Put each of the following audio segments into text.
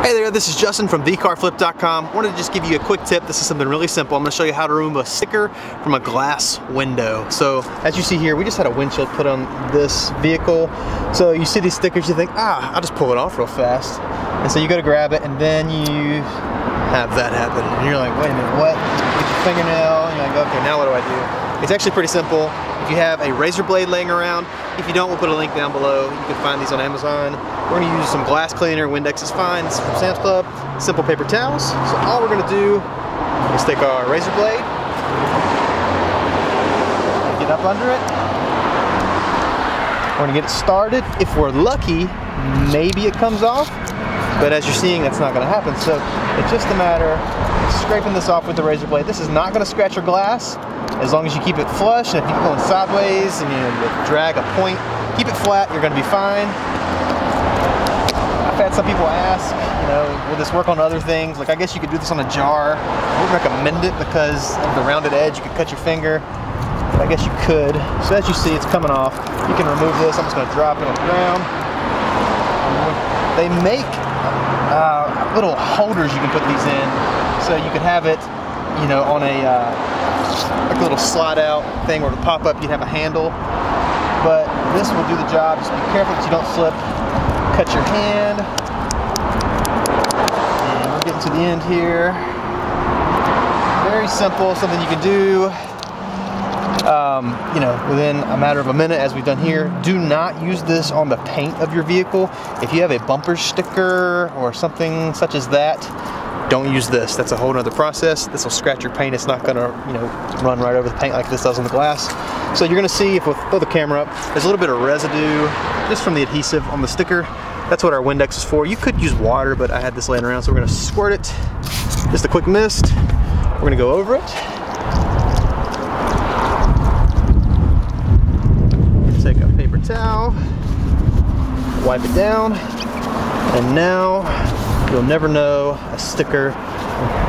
Hey there, this is Justin from thecarflip.com. Wanted to just give you a quick tip. This is something really simple. I'm going to show you how to remove a sticker from a glass window. So as you see here, we just had a windshield put on this vehicle. So you see these stickers, you think, I'll just pull it off real fast. And so you go to grab it and then you have that happen. And you're like, wait a minute, what? Get your fingernail, and you're like, okay, now what do I do? It's actually pretty simple. If you have a razor blade laying around, if you don't, we'll put a link down below. You can find these on Amazon. We're gonna use some glass cleaner. Windex is fine. This is from Sam's Club. Simple paper towels. So all we're gonna do is take our razor blade, get up under it. We're gonna get it started. If we're lucky, maybe it comes off. But as you're seeing, that's not gonna happen. So it's just a matter of scraping this off with the razor blade. This is not gonna scratch your glass as long as you keep it flush. And if you're going sideways and you drag a point, keep it flat, you're gonna be fine. I've had some people ask, will this work on other things? Like, I guess you could do this on a jar. I wouldn't recommend it because of the rounded edge, you could cut your finger. But I guess you could. So as you see, it's coming off. You can remove this. I'm just gonna drop it on the ground. They make little holders you can put these in, so you could have it, on a like a little slide out thing where to pop up. You'd have a handle, but this will do the job. Just be careful that you don't slip. Cut your hand, and we're getting to the end here. Very simple, something you can do. Within a matter of a minute, as we've done here. Do not use this on the paint of your vehicle. If you have a bumper sticker or something such as that, don't use this. That's a whole nother process. This will scratch your paint. It's not gonna, run right over the paint like this does on the glass. So you're gonna see, if we'll throw the camera up, there's a little bit of residue just from the adhesive on the sticker. That's what our Windex is for. You could use water, but I had this laying around, so we're gonna squirt it. Just a quick mist. We're gonna go over it. Take a paper towel, wipe it down, and now you'll never know a sticker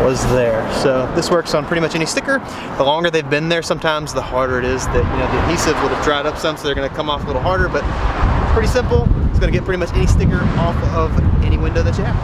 was there. So this works on pretty much any sticker. The longer they've been there, sometimes the harder it is that the adhesive would have dried up some, so they're going to come off a little harder, but pretty simple. It's going to get pretty much any sticker off of any window that you have.